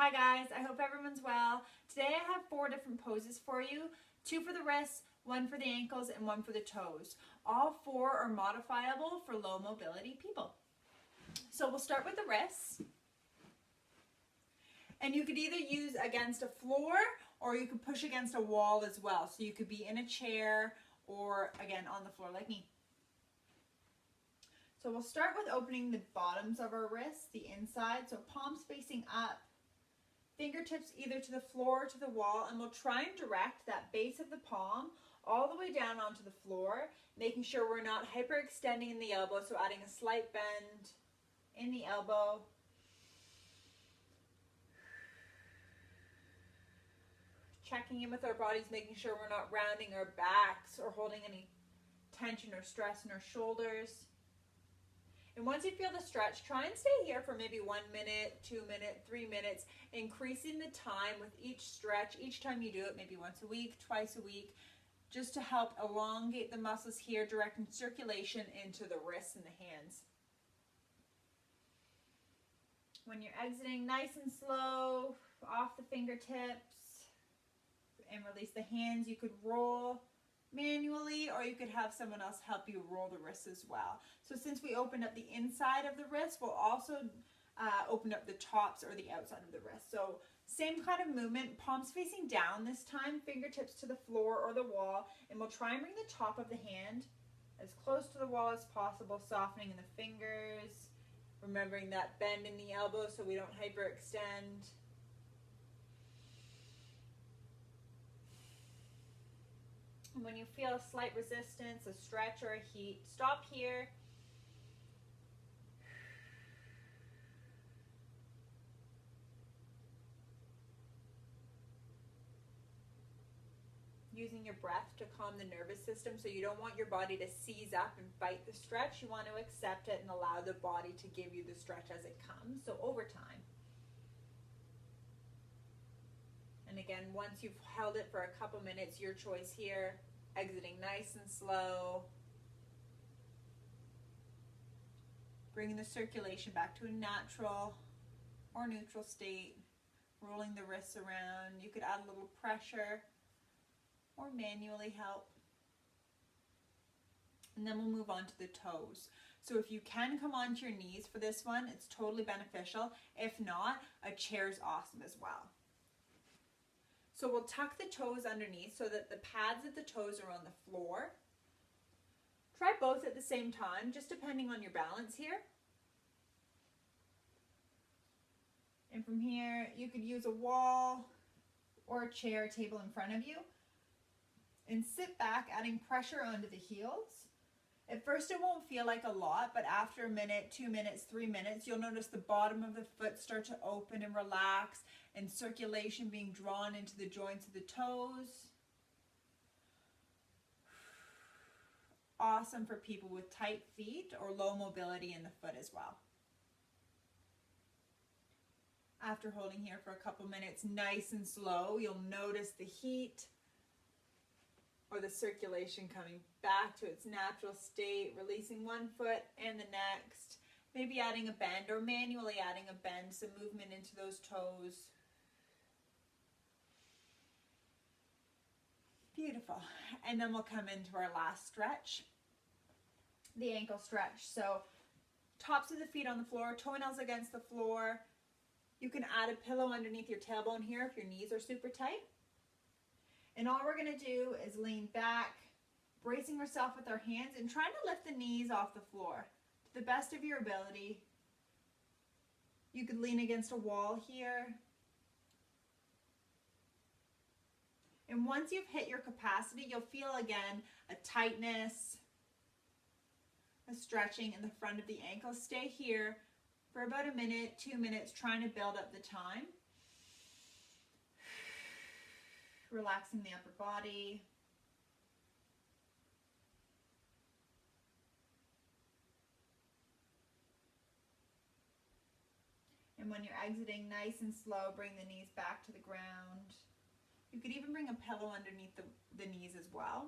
Hi guys, I hope everyone's well. Today I have 4 different poses for you, 2 for the wrists, 1 for the ankles, and 1 for the toes. All 4 are modifiable for low mobility people. So we'll start with the wrists. And you could either use against a floor or you could push against a wall as well. So you could be in a chair or again on the floor like me. So we'll start with opening the bottoms of our wrists, the inside, so palms facing up. Fingertips either to the floor or to the wall, and we'll try and direct that base of the palm all the way down onto the floor, making sure we're not hyperextending in the elbow, so adding a slight bend in the elbow. Checking in with our bodies, making sure we're not rounding our backs or holding any tension or stress in our shoulders. And once you feel the stretch, try and stay here for maybe 1 minute, 2 minutes, 3 minutes, increasing the time with each stretch, each time you do it, maybe once a week, twice a week, just to help elongate the muscles here, directing circulation into the wrists and the hands. When you're exiting, nice and slow, off the fingertips, and release the hands. You could roll manually, or you could have someone else help you roll the wrists as well. So since we opened up the inside of the wrist, we'll also open up the tops or the outside of the wrist. So same kind of movement, palms facing down this time, fingertips to the floor or the wall, and we'll try and bring the top of the hand as close to the wall as possible, softening in the fingers, remembering that bend in the elbow so we don't hyperextend. And when you feel a slight resistance, a stretch or a heat, stop here. Using your breath to calm the nervous system, so you don't want your body to seize up and fight the stretch. You want to accept it and allow the body to give you the stretch as it comes, so over time. And again, once you've held it for a couple minutes, your choice here, exiting nice and slow. Bringing the circulation back to a natural or neutral state. Rolling the wrists around. You could add a little pressure or manually help. And then we'll move on to the toes. So if you can come onto your knees for this one, it's totally beneficial. If not, a chair is awesome as well. So we'll tuck the toes underneath so that the pads of the toes are on the floor. Try both at the same time, just depending on your balance here. And from here, you could use a wall or a chair, table in front of you. And sit back, adding pressure onto the heels. At first it won't feel like a lot, but after a minute, 2 minutes, 3 minutes, you'll notice the bottom of the foot start to open and relax, and circulation being drawn into the joints of the toes. Awesome for people with tight feet or low mobility in the foot as well. After holding here for a couple minutes, nice and slow, you'll notice the heat or the circulation coming back to its natural state, releasing one foot and the next, maybe adding a bend or manually adding a bend, some movement into those toes. Beautiful. And then we'll come into our last stretch, the ankle stretch. So tops of the feet on the floor, toenails against the floor. You can add a pillow underneath your tailbone here if your knees are super tight. And all we're going to do is lean back, bracing yourself with our hands and trying to lift the knees off the floor to the best of your ability. You could lean against a wall here. And once you've hit your capacity, you'll feel again a tightness, a stretching in the front of the ankles. Stay here for about a minute, 2 minutes, trying to build up the time. Relaxing the upper body. And when you're exiting, nice and slow, bring the knees back to the ground. You could even bring a pillow underneath the knees as well.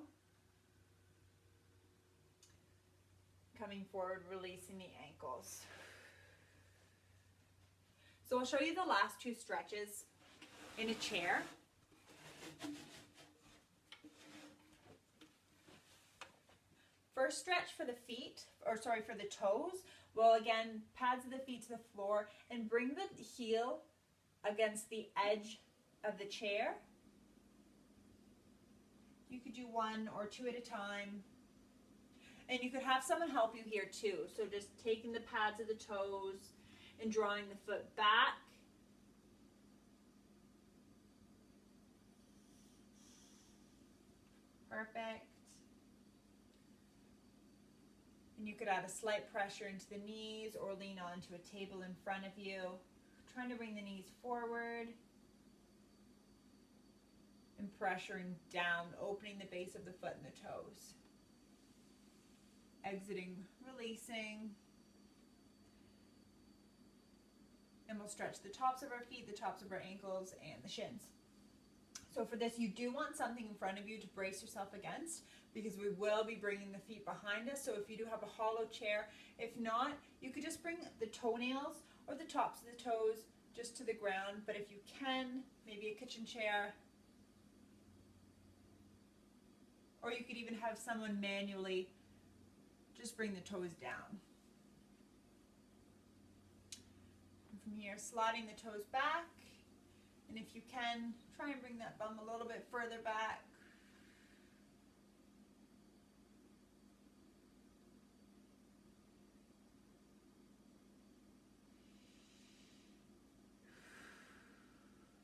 Coming forward, releasing the ankles. So I'll show you the last two stretches in a chair. First stretch for the feet, or sorry, for the toes. Well, again, pads of the feet to the floor and bring the heel against the edge of the chair. You could do one or two at a time. And you could have someone help you here too. So just taking the pads of the toes and drawing the foot back. Perfect. And you could add a slight pressure into the knees or lean onto a table in front of you. Trying to bring the knees forward. And pressuring down, opening the base of the foot and the toes. Exiting, releasing. And we'll stretch the tops of our feet, the tops of our ankles, and the shins. So for this, you do want something in front of you to brace yourself against, because we will be bringing the feet behind us. So if you do have a hollow chair, if not, you could just bring the toenails or the tops of the toes just to the ground. But if you can, maybe a kitchen chair, or you could even have someone manually just bring the toes down. And from here, sliding the toes back. And if you can, try and bring that bum a little bit further back.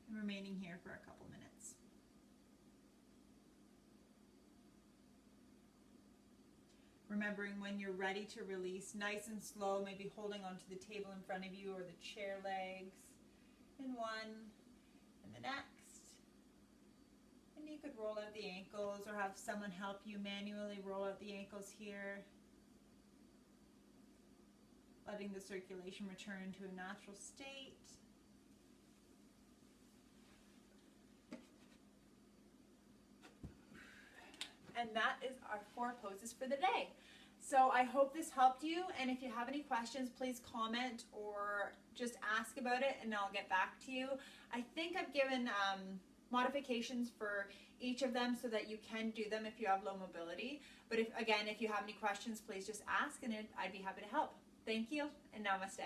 And remaining here for a couple minutes. Remembering when you're ready to release, nice and slow, maybe holding onto the table in front of you or the chair legs. And one, and the next. And you could roll out the ankles or have someone help you manually roll out the ankles here. Letting the circulation return to a natural state. And that is our 4 poses for the day. So I hope this helped you, and if you have any questions, please comment or just ask about it and I'll get back to you. I think I've given modifications for each of them so that you can do them if you have low mobility. But if you have any questions, please just ask and I'd be happy to help. Thank you and namaste.